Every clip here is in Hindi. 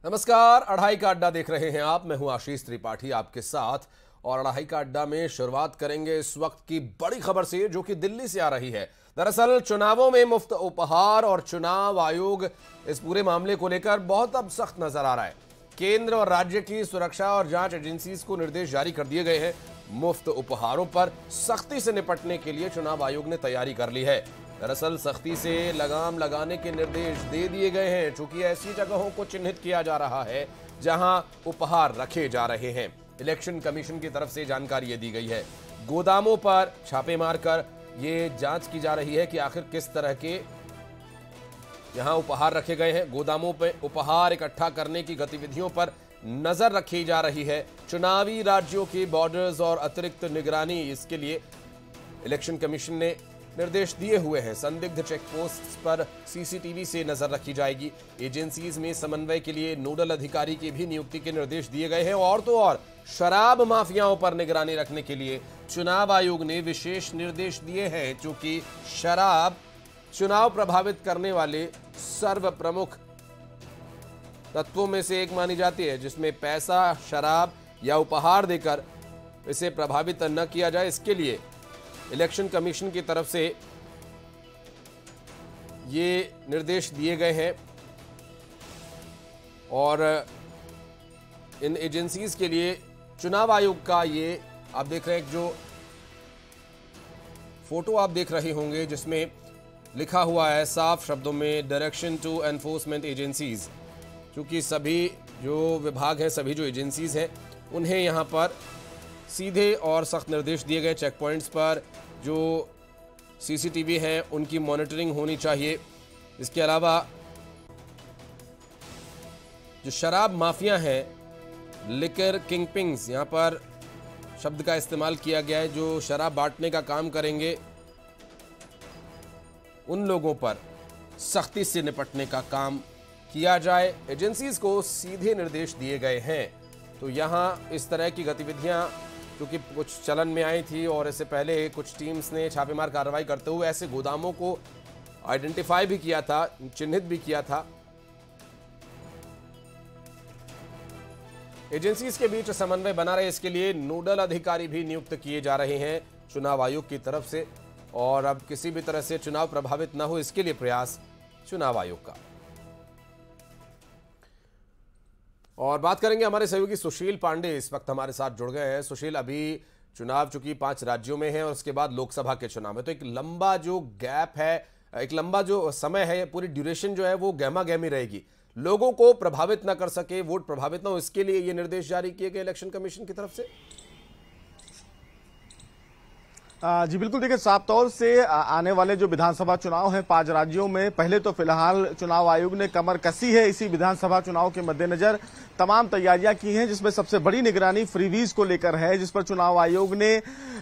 नमस्कार, अढ़ाई का अड्डा देख रहे हैं आप। मैं हूं आशीष त्रिपाठी आपके साथ और अढ़ाई का अड्डा में शुरुआत करेंगे इस वक्त की बड़ी खबर से जो कि दिल्ली से आ रही है। दरअसल चुनावों में मुफ्त उपहार और चुनाव आयोग इस पूरे मामले को लेकर बहुत अब सख्त नजर आ रहा है। केंद्र और राज्य की सुरक्षा और जांच एजेंसीज को निर्देश जारी कर दिए गए हैं। मुफ्त उपहारों पर सख्ती से निपटने के लिए चुनाव आयोग ने तैयारी कर ली है। दरअसल सख्ती से लगाम लगाने के निर्देश दे दिए गए हैं, चूंकि ऐसी जगहों को चिन्हित किया जा रहा है जहां उपहार रखे जा रहे हैं। इलेक्शन कमीशन की तरफ से जानकारी दी गई है। गोदामों पर छापे मारकर ये जांच की जा रही है कि आखिर किस तरह के यहां उपहार रखे गए हैं। गोदामों पर उपहार इकट्ठा करने की गतिविधियों पर नजर रखी जा रही है। चुनावी राज्यों के बॉर्डर्स और अतिरिक्त निगरानी, इसके लिए इलेक्शन कमीशन ने निर्देश दिए हुए हैं। संदिग्ध चेक पोस्ट पर सीसीटीवी से नजर रखी जाएगी। एजेंसीज में समन्वय के लिए नोडल अधिकारी की भी नियुक्ति के निर्देश दिए गए हैं। और तो और शराब माफियाओं पर निगरानी रखने के लिए चुनाव आयोग ने विशेष निर्देश दिए हैं, क्योंकि शराब चुनाव प्रभावित करने वाले सर्व प्रमुख तत्वों में से एक मानी जाती है, जिसमें पैसा, शराब या उपहार देकर इसे प्रभावित न किया जाए। इसके लिए इलेक्शन कमीशन की तरफ से ये निर्देश दिए गए हैं और इन एजेंसीज के लिए चुनाव आयोग का ये आप देख रहे हैं, जो फोटो आप देख रहे होंगे जिसमें लिखा हुआ है साफ शब्दों में डायरेक्शन टू एनफोर्समेंट एजेंसीज। क्योंकि सभी जो विभाग हैं, सभी जो एजेंसीज हैं, उन्हें यहाँ पर सीधे और सख्त निर्देश दिए गए। चेक पॉइंट्स पर जो सीसीटीवी हैं उनकी मॉनिटरिंग होनी चाहिए। इसके अलावा जो शराब माफिया हैं, लिकर किंगपिंग्स, यहाँ पर शब्द का इस्तेमाल किया गया है, जो शराब बांटने का काम करेंगे, उन लोगों पर सख्ती से निपटने का काम किया जाए। एजेंसीज को सीधे निर्देश दिए गए हैं। तो यहाँ इस तरह की गतिविधियां क्योंकि कुछ चलन में आई थी और इससे पहले कुछ टीम्स ने छापेमार कार्रवाई करते हुए ऐसे गोदामों को आइडेंटिफाई भी किया था, चिन्हित भी किया था। एजेंसीज के बीच समन्वय बना रहे, इसके लिए नोडल अधिकारी भी नियुक्त किए जा रहे हैं चुनाव आयोग की तरफ से। और अब किसी भी तरह से चुनाव प्रभावित न हो, इसके लिए प्रयास चुनाव आयोग का। और बात करेंगे, हमारे सहयोगी सुशील पांडे इस वक्त हमारे साथ जुड़ गए हैं। सुशील, अभी चुनाव चूंकि 5 राज्यों में है और उसके बाद लोकसभा के चुनाव है, तो एक लंबा जो गैप है, एक लंबा जो समय है, पूरी ड्यूरेशन जो है वो गहमा गहमी रहेगी। लोगों को प्रभावित ना कर सके, वोट प्रभावित ना हो, इसके लिए ये निर्देश जारी किए गए इलेक्शन कमीशन की तरफ से। जी बिल्कुल, देखिए साफ तौर से आने वाले जो विधानसभा चुनाव हैं 5 राज्यों में, पहले तो फिलहाल चुनाव आयोग ने कमर कसी है। इसी विधानसभा चुनाव के मद्देनजर तमाम तैयारियां की हैं, जिसमें सबसे बड़ी निगरानी फ्रीबीज को लेकर है, जिस पर चुनाव आयोग ने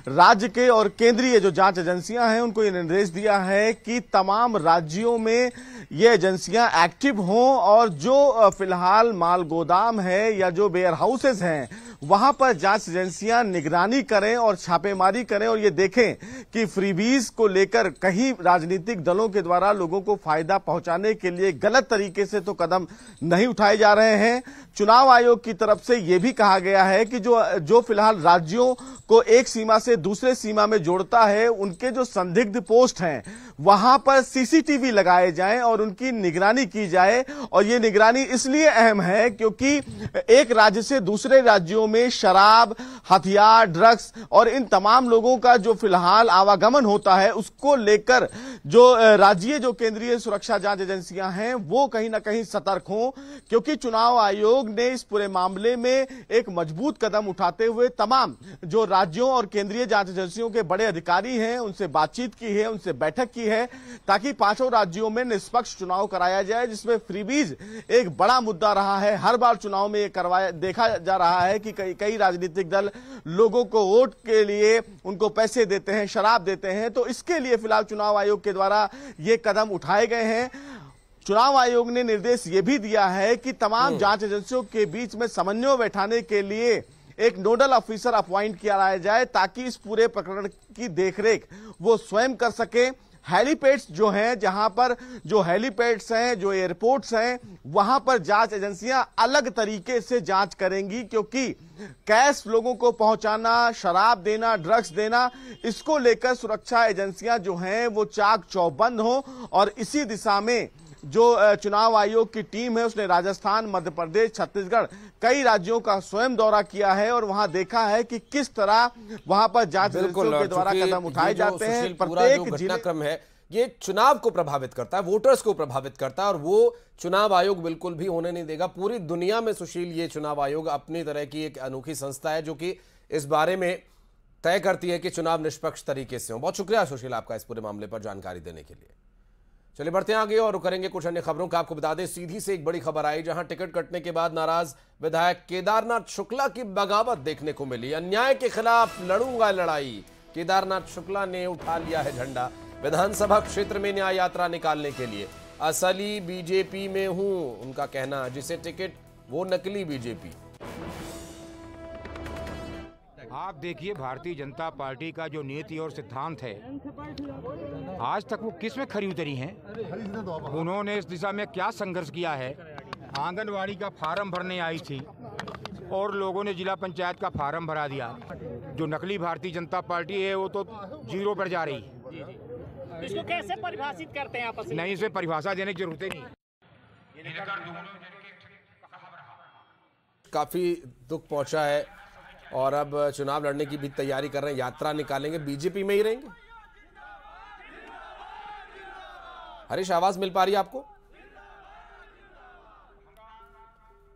राज्य के और केंद्रीय जो जांच एजेंसियां हैं उनको ये निर्देश दिया है कि तमाम राज्यों में ये एजेंसियां एक्टिव हों और जो फिलहाल माल गोदाम है या जो वेयर हाउसेज हैं वहां पर जांच एजेंसियां निगरानी करें और छापेमारी करें और ये देखें कि फ्रीबीज को लेकर कहीं राजनीतिक दलों के द्वारा लोगों को फायदा पहुंचाने के लिए गलत तरीके से तो कदम नहीं उठाए जा रहे हैं। चुनाव आयोग की तरफ से यह भी कहा गया है कि जो फिलहाल राज्यों को एक सीमा से दूसरे सीमा में जोड़ता है, उनके जो संदिग्ध पोस्ट हैं वहां पर सीसीटीवी लगाए जाएं और उनकी निगरानी की जाए। और ये निगरानी इसलिए अहम है क्योंकि एक राज्य से दूसरे राज्यों में शराब, हथियार, ड्रग्स और इन तमाम लोगों का जो फिलहाल आवागमन होता है, उसको लेकर जो राज्य जो केंद्रीय सुरक्षा जांच एजेंसियां हैं वो कहीं ना कहीं सतर्क हों, क्योंकि चुनाव आयोग ने इस पूरे मामले में एक मजबूत कदम उठाते हुए तमाम जो राज्यों और केंद्रीय जांच एजेंसियों के बड़े अधिकारी हैं उनसे बातचीत की है, उनसे बैठक की है, ताकि 5 राज्यों में निष्पक्ष चुनाव कराया जाए, जिसमें फ्रीबीज एक बड़ा मुद्दा रहा है। हर बार चुनाव में ये देखा जा रहा है कि कई राजनीतिक दल लोगों को वोट के लिए उनको पैसे देते हैं, शराब देते हैं। तो इसके लिए फिलहाल चुनाव आयोग के द्वारा ये कदम उठाए गए हैं। चुनाव आयोग ने निर्देश ये भी दिया है कि तमाम जांच एजेंसियों के बीच में समन्वय बैठाने के लिए एक नोडल ऑफिसर अपॉइंट किया जाए, ताकि इस पूरे प्रकरण की देखरेख वो स्वयं कर सके। हेलीपैड्स जो हैं, जहां पर जो हेलीपैड्स हैं, जो एयरपोर्ट्स हैं, वहां पर जांच एजेंसियां अलग तरीके से जांच करेंगी, क्योंकि कैश लोगों को पहुंचाना, शराब देना, ड्रग्स देना, इसको लेकर सुरक्षा एजेंसियां जो हैं वो चाक चौबंद हो। और इसी दिशा में जो चुनाव आयोग की टीम है उसने राजस्थान, मध्य प्रदेश, छत्तीसगढ़ कई राज्यों का स्वयं दौरा किया है और वहां देखा है कि किस तरह वहां पर जांच एजेंसियों के द्वारा कदम उठाए जाते हैं। प्रत्येक घटनाक्रम है ये चुनाव को प्रभावित करता है, वोटर्स को प्रभावित करता है, और वो चुनाव आयोग बिल्कुल भी होने नहीं देगा। पूरी दुनिया में सुशील ये चुनाव आयोग अपनी तरह की एक अनोखी संस्था है जो कि इस बारे में तय करती है कि चुनाव निष्पक्ष तरीके से हो। बहुत शुक्रिया सुशील आपका इस पूरे मामले पर जानकारी देने के लिए। चलिए बढ़ते हैं आगे और करेंगे कुछ अन्य खबरों का। आपको बता दें सीधी से एक बड़ी खबर आई जहां टिकट कटने के बाद नाराज विधायक केदारनाथ शुक्ला की बगावत देखने को मिली। अन्याय के खिलाफ लड़ूंगा लड़ाई, केदारनाथ शुक्ला ने उठा लिया है झंडा। विधानसभा क्षेत्र में न्याय यात्रा निकालने के लिए असली बीजेपी में हूं, उनका कहना, जिसे टिकट वो नकली बीजेपी। आप देखिए भारतीय जनता पार्टी का जो नीति और सिद्धांत है, आज तक वो किस में खरी उतरी हैं? उन्होंने इस दिशा में क्या संघर्ष किया है? आंगनवाड़ी का फार्म भरने आई थी और लोगों ने जिला पंचायत का फार्म भरा दिया। जो नकली भारतीय जनता पार्टी है वो तो जीरो पर जा रही। इसको कैसे परिभाषित करते हैं आपस में? नहीं, इसमें परिभाषा देने की जरूरत नहीं। काफी दुख पहुंचा है और अब चुनाव लड़ने की भी तैयारी कर रहे हैं, यात्रा निकालेंगे, बीजेपी में ही रहेंगे। हरीश, आवाज मिल पा रही है आपको?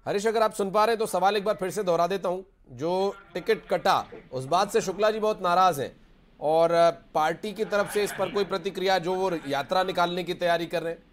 हरीश, अगर आप सुन पा रहे हैं तो सवाल एक बार फिर से दोहरा देता हूं। जो टिकट कटा उस बात से शुक्ला जी बहुत नाराज हैं और पार्टी की तरफ से इस पर कोई प्रतिक्रिया, जो वो यात्रा निकालने की तैयारी कर रहे हैं?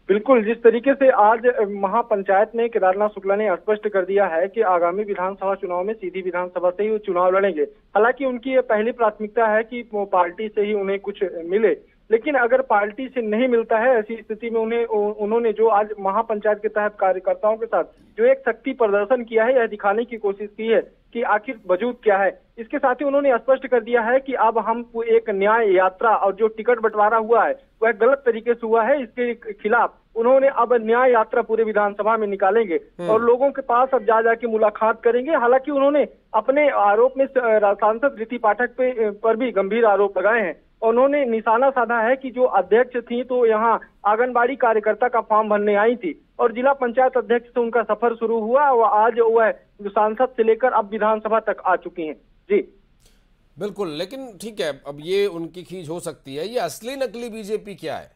बिल्कुल, जिस तरीके से आज महापंचायत में केदारनाथ शुक्ला ने स्पष्ट कर दिया है कि आगामी विधानसभा चुनाव में सीधी विधानसभा से ही वो चुनाव लड़ेंगे। हालांकि उनकी ये पहली प्राथमिकता है कि वो पार्टी से ही उन्हें कुछ मिले, लेकिन अगर पार्टी से नहीं मिलता है ऐसी स्थिति में उन्होंने जो आज महापंचायत के तहत कार्यकर्ताओं के साथ जो एक शक्ति प्रदर्शन किया है, यह दिखाने की कोशिश की है कि आखिर वजूद क्या है। इसके साथ ही उन्होंने स्पष्ट कर दिया है कि अब हम एक न्याय यात्रा और जो टिकट बंटवारा हुआ है वह गलत तरीके से हुआ है, इसके खिलाफ उन्होंने अब न्याय यात्रा पूरे विधानसभा में निकालेंगे और लोगों के पास अब जा जाके मुलाकात करेंगे। हालांकि उन्होंने अपने आरोप में सांसद रीति पाठक पर भी गंभीर आरोप लगाए हैं। उन्होंने निशाना साधा है कि जो अध्यक्ष थी तो यहाँ आंगनबाड़ी कार्यकर्ता का फॉर्म भरने आई थी और जिला पंचायत अध्यक्ष से उनका सफर शुरू हुआ और आज वह सांसद से लेकर अब विधानसभा तक आ चुकी हैं। जी बिल्कुल, लेकिन ठीक है, अब ये उनकी खींच हो सकती है, ये असली नकली बीजेपी क्या है?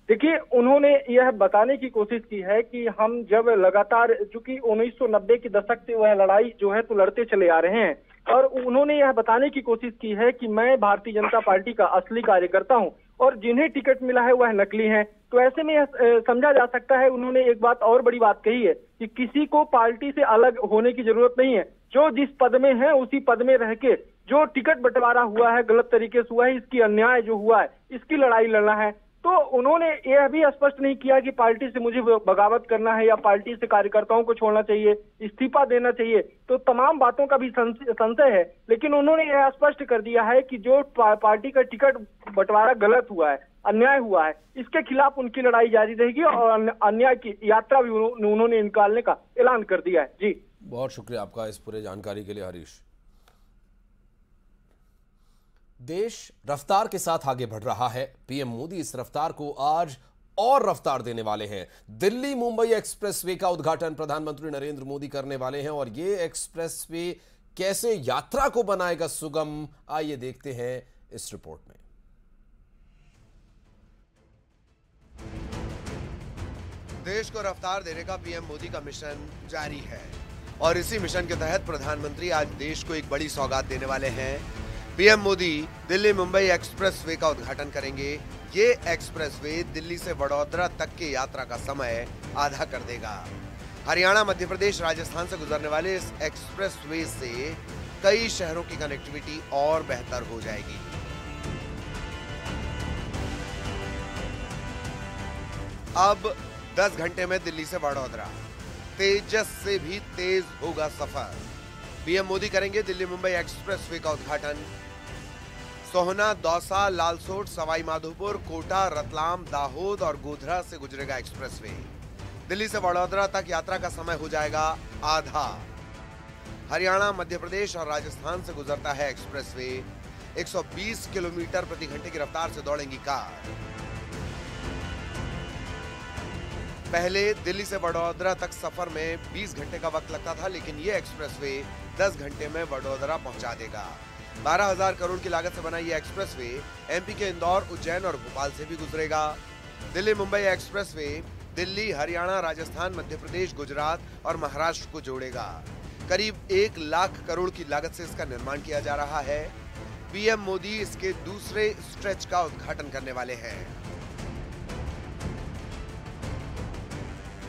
देखिए, उन्होंने यह बताने की कोशिश की है कि हम जब लगातार, चूंकि 1990 के दशक से वह लड़ाई जो है तो लड़ते चले आ रहे हैं, और उन्होंने यह बताने की कोशिश की है कि मैं भारतीय जनता पार्टी का असली कार्यकर्ता हूं और जिन्हें टिकट मिला है वह नकली हैं। तो ऐसे में यह समझा जा सकता है, उन्होंने एक बात और बड़ी बात कही है कि किसी को पार्टी से अलग होने की जरूरत नहीं है, जो जिस पद में है उसी पद में रह के जो टिकट बंटवारा हुआ है गलत तरीके से हुआ है, इसकी अन्याय जो हुआ है इसकी लड़ाई लड़ना है। तो उन्होंने यह भी स्पष्ट नहीं किया कि पार्टी से मुझे बगावत करना है या पार्टी से कार्यकर्ताओं को छोड़ना चाहिए, इस्तीफा देना चाहिए। तो तमाम बातों का भी संशय है, लेकिन उन्होंने यह स्पष्ट कर दिया है कि जो पार्टी का टिकट बंटवारा गलत हुआ है, अन्याय हुआ है, इसके खिलाफ उनकी लड़ाई जारी रहेगी और अन्याय की यात्रा भी उन्होंने निकालने का ऐलान कर दिया है। जी बहुत शुक्रिया आपका इस पूरे जानकारी के लिए हरीश। देश रफ्तार के साथ आगे बढ़ रहा है। पीएम मोदी इस रफ्तार को आज और रफ्तार देने वाले हैं। दिल्ली मुंबई एक्सप्रेसवे का उद्घाटन प्रधानमंत्री नरेंद्र मोदी करने वाले हैं और ये एक्सप्रेसवे कैसे यात्रा को बनाएगा सुगम, आइए देखते हैं इस रिपोर्ट में। देश को रफ्तार देने का पीएम मोदी का मिशन जारी है और इसी मिशन के तहत प्रधानमंत्री आज देश को एक बड़ी सौगात देने वाले हैं। पीएम मोदी दिल्ली मुंबई एक्सप्रेसवे का उद्घाटन करेंगे। ये एक्सप्रेसवे दिल्ली से वडोदरा तक की यात्रा का समय आधा कर देगा। हरियाणा, मध्य प्रदेश, राजस्थान से गुजरने वाले इस एक्सप्रेसवे से कई शहरों की कनेक्टिविटी और बेहतर हो जाएगी। अब 10 घंटे में दिल्ली से वडोदरा, तेजस से भी तेज होगा सफर। पीएम मोदी करेंगे दिल्ली मुंबई एक्सप्रेसवे का उद्घाटन। सोहना, दौसा, लालसोट, सवाई माधोपुर, कोटा, रतलाम, दाहोद और गोधरा से गुजरेगा एक्सप्रेसवे। दिल्ली से वडोदरा तक यात्रा का समय हो जाएगा आधा। हरियाणा, मध्य प्रदेश और राजस्थान से गुजरता है एक्सप्रेसवे। 120 किलोमीटर प्रति घंटे की रफ्तार से दौड़ेंगी कार। पहले दिल्ली से वडोदरा तक सफर में 20 घंटे का वक्त लगता था, लेकिन ये एक्सप्रेसवे 10 घंटे में वडोदरा पहुंचा देगा। 12,000 करोड़ की लागत से बना ये एक्सप्रेसवे एमपी के इंदौर, उज्जैन और भोपाल से भी गुजरेगा। दिल्ली मुंबई एक्सप्रेसवे दिल्ली, हरियाणा, राजस्थान, मध्य प्रदेश, गुजरात और महाराष्ट्र को जोड़ेगा। करीब 1 लाख करोड़ की लागत से इसका निर्माण किया जा रहा है। पीएम मोदी इसके दूसरे स्ट्रेच का उद्घाटन करने वाले हैं।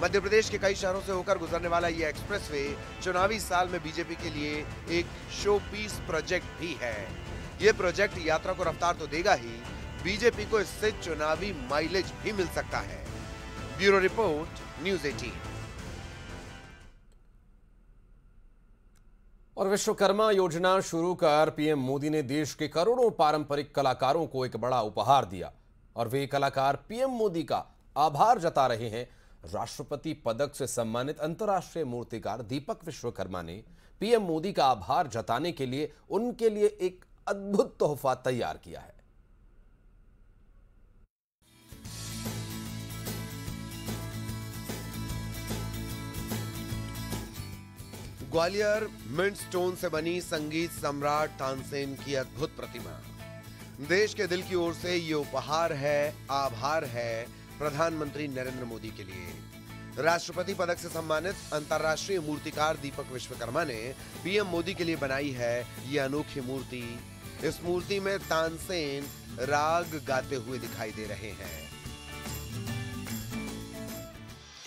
मध्य प्रदेश के कई शहरों से होकर गुजरने वाला यह एक्सप्रेसवे चुनावी साल में बीजेपी के लिए एक शो पीस प्रोजेक्ट भी है। यह प्रोजेक्ट यात्रा को रफ्तार तो देगा ही, बीजेपी को इससे चुनावी माइलेज भी मिल सकता है। Bureau report, news 18। और विश्वकर्मा योजना शुरू कर पीएम मोदी ने देश के करोड़ों पारंपरिक कलाकारों को एक बड़ा उपहार दिया और वे कलाकार पीएम मोदी का आभार जता रहे हैं। राष्ट्रपति पदक से सम्मानित अंतर्राष्ट्रीय मूर्तिकार दीपक विश्वकर्मा ने पीएम मोदी का आभार जताने के लिए उनके लिए एक अद्भुत तोहफा तैयार किया है। ग्वालियर मिंट स्टोन से बनी संगीत सम्राट तानसेन की अद्भुत प्रतिमा देश के दिल की ओर से ये उपहार है, आभार है प्रधानमंत्री नरेंद्र मोदी के लिए। राष्ट्रपति पदक से सम्मानित अंतर्राष्ट्रीय मूर्तिकार दीपक विश्वकर्मा ने पीएम मोदी के लिए बनाई है ये अनोखी मूर्ति। इस मूर्ति में तानसेन राग गाते हुए दिखाई दे रहे हैं।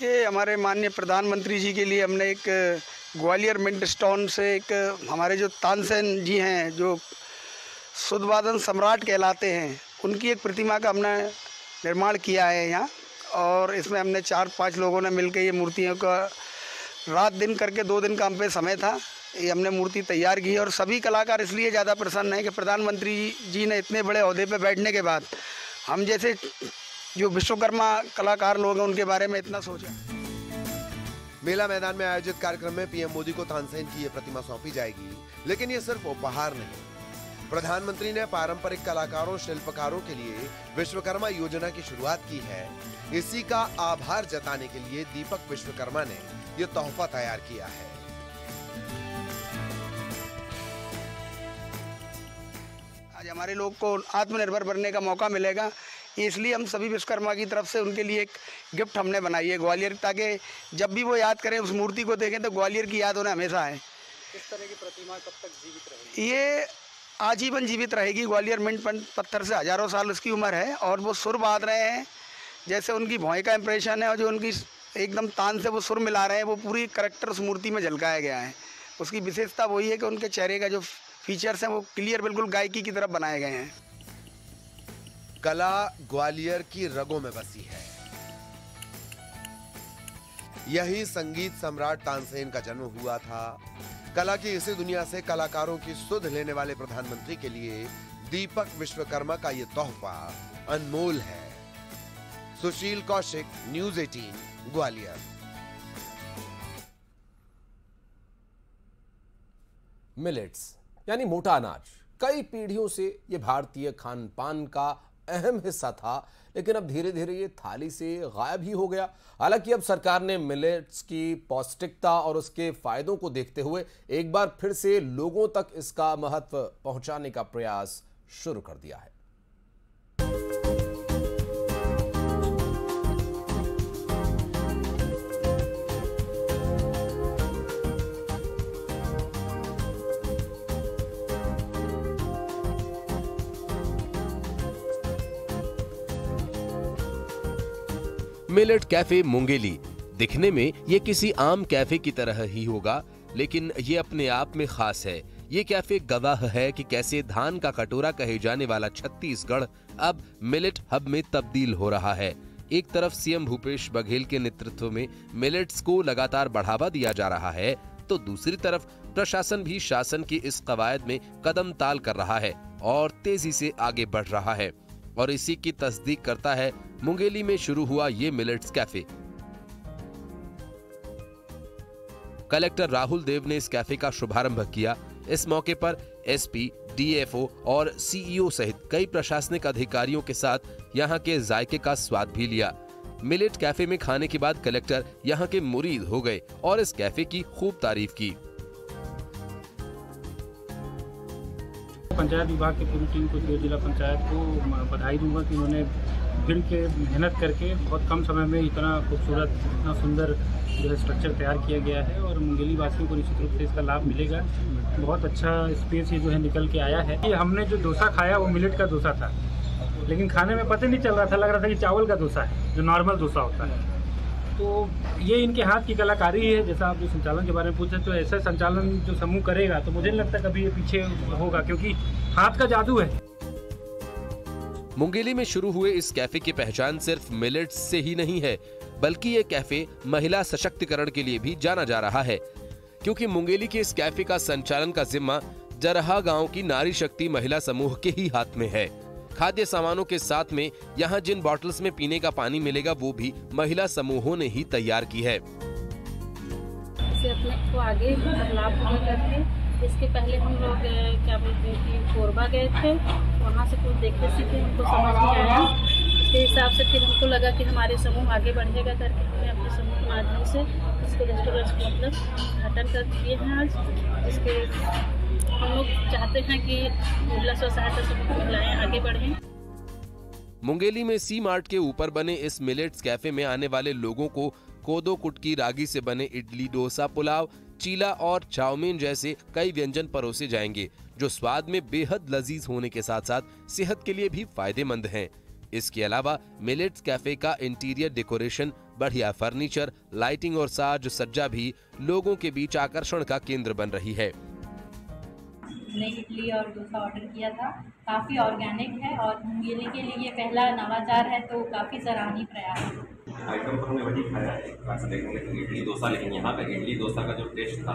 ये हमारे माननीय प्रधानमंत्री जी के लिए हमने एक ग्वालियर मिंट स्टोन से एक हमारे जो तानसेन जी हैं, जो सुदवादन सम्राट कहलाते हैं, उनकी एक प्रतिमा का हमने निर्माण किया है यहाँ। और इसमें हमने 4-5 लोगों ने मिलकर ये मूर्तियों का रात दिन करके 2 दिन का हम पे समय था, ये हमने मूर्ति तैयार की। और सभी कलाकार इसलिए ज़्यादा प्रसन्न हैं कि प्रधानमंत्री जी ने इतने बड़े ओहदे पे बैठने के बाद हम जैसे जो विश्वकर्मा कलाकार लोग हैं उनके बारे में इतना सोचा। मेला मैदान में आयोजित कार्यक्रम में पीएम मोदी को तानसेन की ये प्रतिमा सौंपी जाएगी, लेकिन ये सिर्फ उपहार नहीं। प्रधानमंत्री ने पारंपरिक कलाकारों, शिल्पकारों के लिए विश्वकर्मा योजना की शुरुआत की है। इसी का आभार जताने के लिए दीपक विश्वकर्मा ने ये तोहफा तैयार किया है। आज हमारे लोग को आत्मनिर्भर बनने का मौका मिलेगा, इसलिए हम सभी विश्वकर्मा की तरफ से उनके लिए एक गिफ्ट हमने बनाई है ग्वालियर, ताकि जब भी वो याद करें, उस मूर्ति को देखें तो ग्वालियर की याद उन्हें हमेशा है। इस तरह की प्रतिमा कब तक जीवित रहेगी? ये आजीवन जीवित रहेगी। ग्वालियर मिंट पत्थर से हजारों साल उसकी उम्र है और वो सुर बांध रहे हैं, जैसे उनकी भौएं का इम्प्रेशन है और जो उनकी एकदम तान से वो सुर मिला रहे हैं, वो पूरी करैक्टर उस मूर्ति में झलकाया गया है। उसकी विशेषता वही है कि उनके चेहरे का जो फीचर्स हैं वो क्लियर बिल्कुल गायकी की तरफ बनाए गए हैं। कला ग्वालियर की रगों में बसी है। यही संगीत सम्राट तानसेन का जन्म हुआ था। कला की इसी दुनिया से कलाकारों की सुध लेने वाले प्रधानमंत्री के लिए दीपक विश्वकर्मा का यह तोहफा अनमोल है। सुशील कौशिक, न्यूज़ 18, ग्वालियर। मिलेट्स यानी मोटा अनाज कई पीढ़ियों से ये भारतीय खान पान का अहम हिस्सा था, लेकिन अब धीरे धीरे ये थाली से गायब ही हो गया। हालांकि अब सरकार ने मिलेट्स की पौष्टिकता और उसके फायदों को देखते हुए एक बार फिर से लोगों तक इसका महत्व पहुंचाने का प्रयास शुरू कर दिया है। मिलेट कैफे मुंगेली दिखने में ये किसी आम कैफे की तरह ही होगा, लेकिन ये अपने आप में खास है। ये कैफे गवाह है कि कैसे धान का कटोरा कहे जाने वाला छत्तीसगढ़ अब मिलेट हब में तब्दील हो रहा है। एक तरफ सीएम भूपेश बघेल के नेतृत्व में मिलेट्स को लगातार बढ़ावा दिया जा रहा है, तो दूसरी तरफ प्रशासन भी शासन की इस कवायद में कदम ताल कर रहा है। और तेजी से आगे बढ़ रहा है और इसी की तस्दीक करता है मुंगेली में शुरू हुआ ये millets cafe. Collector Rahul Dev ने इस कैफे का शुभारंभ किया। इस मौके पर एसपी, डीएफओ और सीईओ सहित कई प्रशासनिक अधिकारियों के साथ यहां के जायके का स्वाद भी लिया। मिलेट कैफे में खाने के बाद कलेक्टर यहां के मुरीद हो गए और इस कैफे की खूब तारीफ की। पंचायत विभाग की पूरी टीम को, जिला पंचायत को बधाई दूंगा कि उन्होंने भिड़ के मेहनत करके बहुत कम समय में इतना खूबसूरत, इतना सुंदर जो है स्ट्रक्चर तैयार किया गया है और मुंगेली वासियों को निश्चित रूप से इसका लाभ मिलेगा। बहुत अच्छा स्पेस ये जो है निकल के आया है। ये हमने जो डोसा खाया वो मिलेट का डोसा था, लेकिन खाने में पता नहीं चल रहा था, लग रहा था कि चावल का डोसा है, जो नॉर्मल डोसा होता है। तो ये इनके हाथ की कलाकारी है। जैसा आप जो संचालन के बारे में पूछे, तो ऐसा संचालन जो समूह करेगा तो मुझे नहीं लगता कभी ये पीछे होगा, क्योंकि हाथ का जादू है। मुंगेली में शुरू हुए इस कैफे की पहचान सिर्फ मिलेट्स से ही नहीं है, बल्कि ये कैफे महिला सशक्तिकरण के लिए भी जाना जा रहा है, क्योंकि मुंगेली के इस कैफे का संचालन का जिम्मा जरहा गांव की नारी शक्ति महिला समूह के ही हाथ में है। खाद्य सामानों के साथ में यहाँ जिन बॉटल्स में पीने का पानी मिलेगा वो भी महिला समूहों ने ही तैयार की है। इसे अपने को आगे लाभ करके, इसके पहले हम लोग क्या बोलते हैं कि कोरबा गए थे, वहाँ से कुछ देखते सीखे हमको समझ नहीं आया। उसके हिसाब से फिर हमको लगा कि हमारे समूह आगे बढ़ेगा करके हमने अपने समूह के माध्यम से इसको रेस्टोरेंट मतलब उद्घाटन कर दिए हैं आज। जिसके हम लोग चाहते हैं कि महिला स्व सहायता समूह महिलाएं आगे बढ़ें। मुंगेली में सी मार्ट के ऊपर बने इस मिलेट्स कैफे में आने वाले लोगों को कोदो कुटकी रागी से बने इडली, डोसा, पुलाव, चीला और चाउमीन जैसे कई व्यंजन परोसे जाएंगे, जो स्वाद में बेहद लजीज होने के साथ साथ सेहत के लिए भी फायदेमंद हैं। इसके अलावा मिलेट्स कैफे का इंटीरियर डेकोरेशन, बढ़िया फर्नीचर, लाइटिंग और साज सज्जा भी लोगों के बीच आकर्षण का केंद्र बन रही है। हमने इडली और डोसा ऑर्डर किया था, काफ़ी ऑर्गेनिक है और मुंगेली के लिए पहला नवाचार है, तो काफ़ी सराहनीय प्रयास है। आइटम तो हमने वही खाया है, वैसे देखेंगे तो इडली डोसा, लेकिन यहाँ पे इडली डोसा का जो टेस्ट था,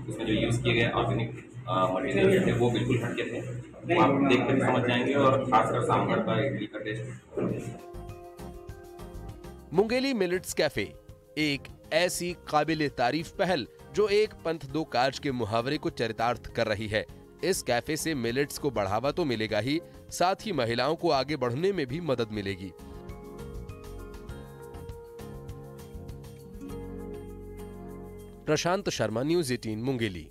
उसमें जो यूज़ किए गए ऑर्गेनिक मटेरियल थे वो बिल्कुल हटके थे। वो आप देख कर समझ जाएंगे, और खासकर सांभर का इडली का टेस्ट। मुंगेली मिलेट्स कैफे एक ऐसी काबिले तारीफ पहल जो एक पंथ दो काज के मुहावरे को चरितार्थ कर रही है। इस कैफे से मिलेट्स को बढ़ावा तो मिलेगा ही, साथ ही महिलाओं को आगे बढ़ने में भी मदद मिलेगी। प्रशांत शर्मा, न्यूज़ 18 मुंगेली।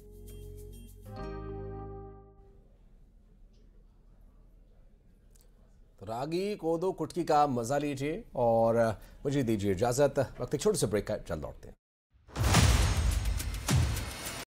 रागी, कोदो, कुटकी का मजा लीजिए और मुझे दीजिए इजाजत। वक्त एक छोटे से ब्रेक का, चल लौटते हैं।